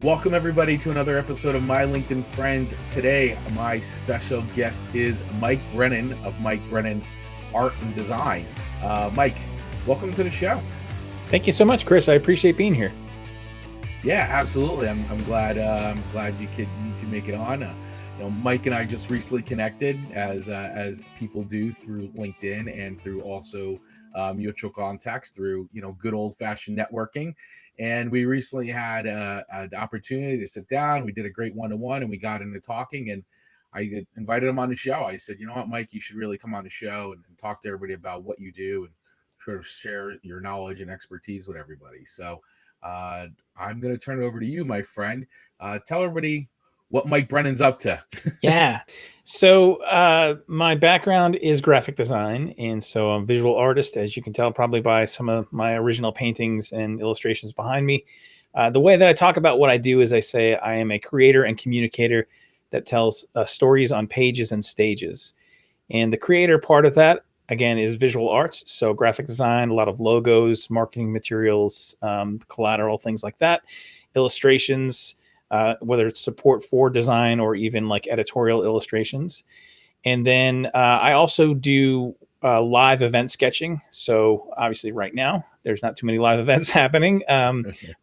Welcome everybody to another episode of My LinkedIn Friends. Today, my special guest is Mike Brennan of Mike Brennan Art and Design. Mike, welcome to the show. Thank you so much, Chris. I appreciate being here. Yeah, absolutely. I'm glad. I'm glad you could make it on. Mike and I just recently connected as people do through LinkedIn and through also mutual contacts through good old fashioned networking. And we recently had an opportunity to sit down. We did a great one-to-one, and we got into talking. And I invited him on the show. I said, you know what, Mike, you should really come on the show and talk to everybody about what you do and sort of share your knowledge and expertise with everybody. So I'm going to turn it over to you, my friend. Tell everybody what Mike Brennan's up to. Yeah. So my background is graphic design, and so I'm a visual artist, as you can tell probably by some of my original paintings and illustrations behind me. The way that I talk about what I do is I say I am a creator and communicator that tells stories on pages and stages. And the creator part of that, again, is visual arts. So graphic design, a lot of logos, marketing materials, collateral, things like that, illustrations, whether it's support for design or even like editorial illustrations. And then I also do live event sketching. So obviously right now, there's not too many live events happening.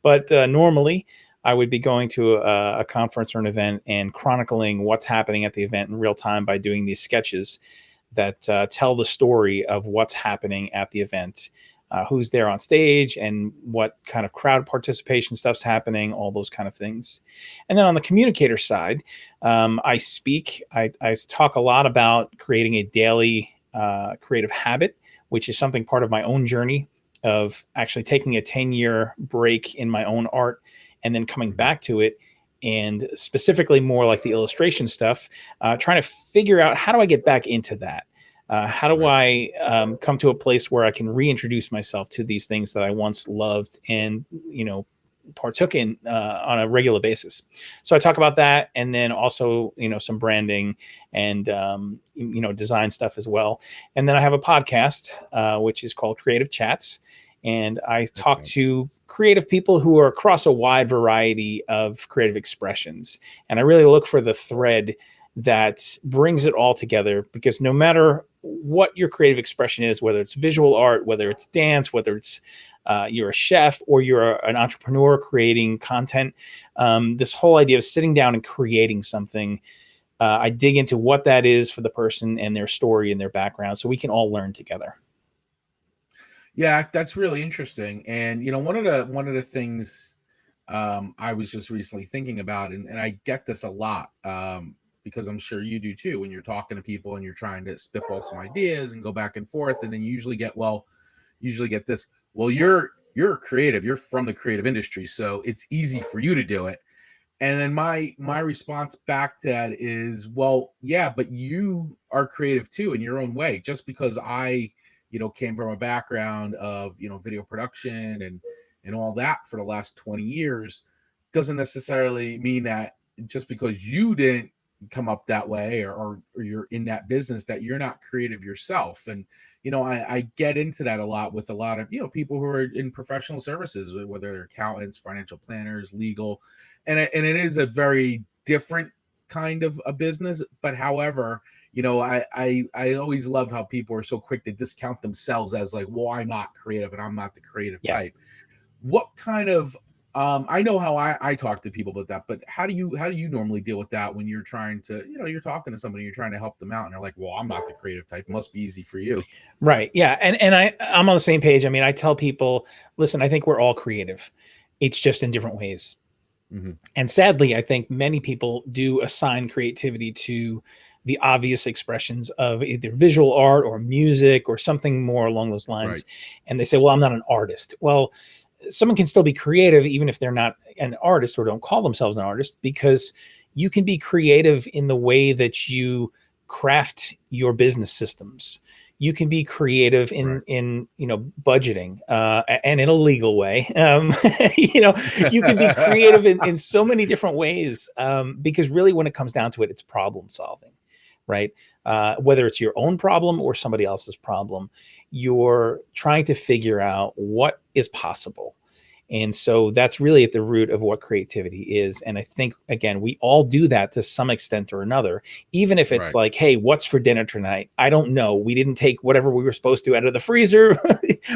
But normally I would be going to a conference or an event and chronicling what's happening at the event in real time by doing these sketches that tell the story of what's happening at the event. Who's there on stage and what kind of crowd participation stuff's happening, all those kind of things. And then on the communicator side, I speak. I talk a lot about creating a daily creative habit, which is something part of my own journey of actually taking a 10-year break in my own art and then coming back to it. And specifically more like the illustration stuff, trying to figure out how do I get back into that? How do I come to a place where I can reintroduce myself to these things that I once loved and, partook in on a regular basis? So I talk about that, and then also, some branding and, design stuff as well. And then I have a podcast, which is called Creative Chats. And I talk to creative people who are across a wide variety of creative expressions. And I really look for the thread that brings it all together, because no matter what your creative expression is, whether it's visual art, whether it's dance, whether it's you're a chef or you're an entrepreneur creating content, this whole idea of sitting down and creating something, I dig into what that is for the person and their story and their background, so we can all learn together. Yeah, that's really interesting. And one of the things I was just recently thinking about, and I get this a lot, because I'm sure you do too, when you're talking to people and you're trying to spitball some ideas and go back and forth, and then you usually get this. Well, you're creative, you're from the creative industry, so it's easy for you to do it. And then my response back to that is, well, yeah, but you are creative too in your own way. Just because I, came from a background of, video production and all that for the last 20 years doesn't necessarily mean that just because you didn't come up that way or you're in that business that you're not creative yourself. And I get into that a lot with a lot of people who are in professional services, whether they're accountants, financial planners, legal, and it is a very different kind of a business. But however, I always love how people are so quick to discount themselves as like, well, I'm not creative and I'm not the creative type. What kind of I know how I talk to people about that, but how do you normally deal with that when you're trying to, you're talking to somebody, you're trying to help them out, and they're like, well, I'm not the creative type. It must be easy for you. Right. Yeah. And I'm on the same page. I mean, I tell people, listen, I think we're all creative. It's just in different ways. Mm-hmm. And sadly, I think many people do assign creativity to the obvious expressions of either visual art or music or something more along those lines. Right. And they say, well, I'm not an artist. Well, someone can still be creative even if they're not an artist or don't call themselves an artist, because you can be creative in the way that you craft your business systems. You can be creative in budgeting and in a legal way. You can be creative in so many different ways, because really when it comes down to it, it's problem solving, right? Whether it's your own problem or somebody else's problem, you're trying to figure out what is possible. And so that's really at the root of what creativity is. And I think, again, we all do that to some extent or another, even if it's Right. like, hey, what's for dinner tonight? I don't know. We didn't take whatever we were supposed to out of the freezer.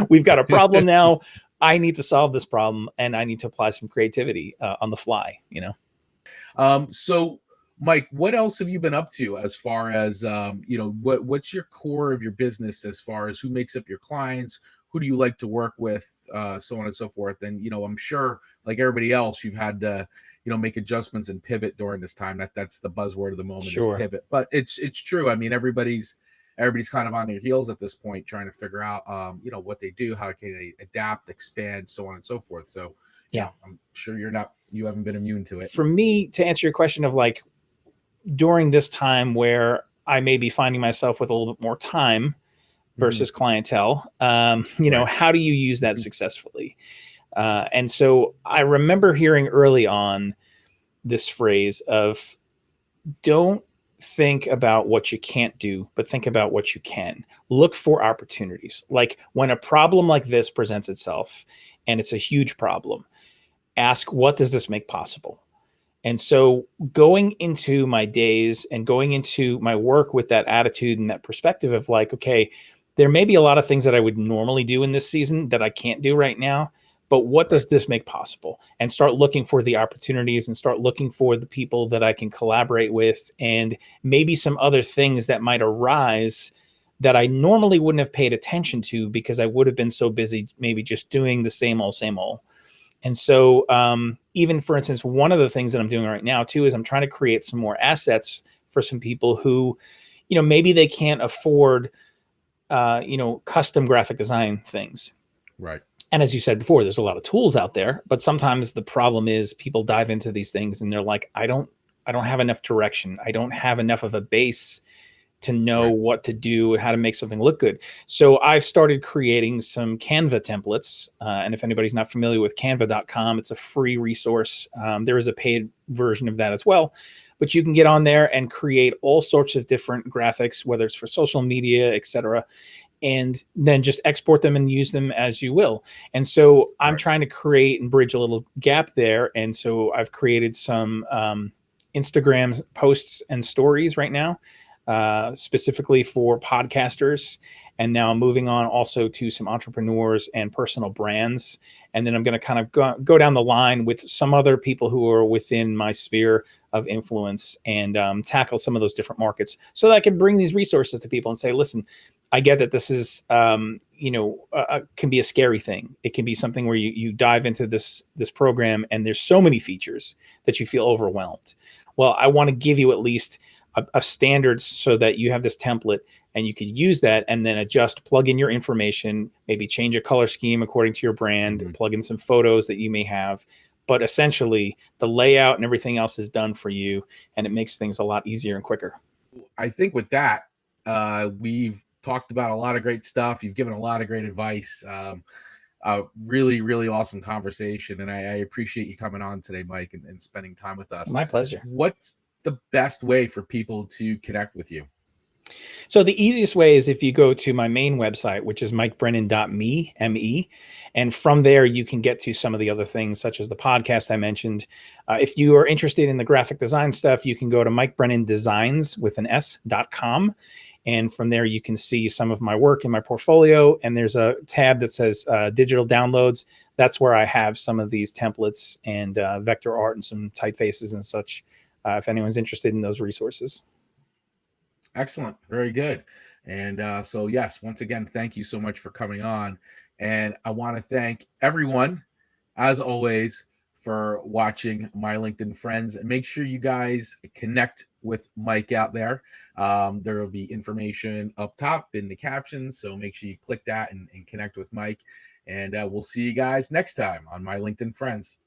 We've got a problem now. I need to solve this problem and I need to apply some creativity on the fly, you know? So Mike, what else have you been up to as far as what's your core of your business as far as who makes up your clients, who do you like to work with, so on and so forth? And I'm sure, like everybody else, you've had to make adjustments and pivot during this time. That's the buzzword of the moment, is Sure. pivot. But it's true. I mean, everybody's kind of on their heels at this point, trying to figure out what they do, how can they adapt, expand, so on and so forth. So Yeah. I'm sure you haven't been immune to it. For me, to answer your question of like during this time where I may be finding myself with a little bit more time Mhm. versus clientele, Right. how do you use that successfully? And so I remember hearing early on this phrase of don't think about what you can't do, but think about what you can. Look for opportunities. Like when a problem like this presents itself and it's a huge problem, ask, what does this make possible? And so going into my days and going into my work with that attitude and that perspective of like, okay, there may be a lot of things that I would normally do in this season that I can't do right now, but what Right. does this make possible? And start looking for the opportunities and start looking for the people that I can collaborate with and maybe some other things that might arise that I normally wouldn't have paid attention to because I would have been so busy maybe just doing the same old, same old. And so, even for instance, one of the things that I'm doing right now too is I'm trying to create some more assets for some people who, maybe they can't afford, custom graphic design things. Right. And as you said before, there's a lot of tools out there, but sometimes the problem is people dive into these things and they're like, I don't have enough direction. I don't have enough of a base to know Right. what to do, how to make something look good. So I've started creating some Canva templates. And if anybody's not familiar with canva.com, it's a free resource. There is a paid version of that as well. But you can get on there and create all sorts of different graphics, whether it's for social media, etc., and then just export them and use them as you will. And so I'm Right. trying to create and bridge a little gap there. And so I've created some Instagram posts and stories right now, specifically for podcasters. And now I'm moving on also to some entrepreneurs and personal brands. And then I'm going to kind of go down the line with some other people who are within my sphere of influence and tackle some of those different markets so that I can bring these resources to people and say, listen, I get that this is, can be a scary thing. It can be something where you dive into this program and there's so many features that you feel overwhelmed. Well, I want to give you at least a standard so that you have this template and you could use that and then adjust, plug in your information, maybe change a color scheme according to your brand, Mhm. plug in some photos that you may have. But essentially, the layout and everything else is done for you, and it makes things a lot easier and quicker. I think with that, we've talked about a lot of great stuff. You've given a lot of great advice. A really, really awesome conversation. And I appreciate you coming on today, Mike, and spending time with us. My pleasure. What's the best way for people to connect with you? So the easiest way is if you go to my main website, which is mikebrennan.me, M-E, and from there you can get to some of the other things, such as the podcast I mentioned. If you are interested in the graphic design stuff, you can go to mikebrennandesigns with an S.com. And from there, you can see some of my work in my portfolio. And there's a tab that says digital downloads. That's where I have some of these templates and vector art and some typefaces and such, if anyone's interested in those resources. Excellent. Very good. And so, yes, once again, thank you so much for coming on. And I want to thank everyone, as always, for watching my LinkedIn friends. And make sure you guys connect with Mike out there. There will be information up top in the captions. So make sure you click that and connect with Mike. And we'll see you guys next time on my LinkedIn friends.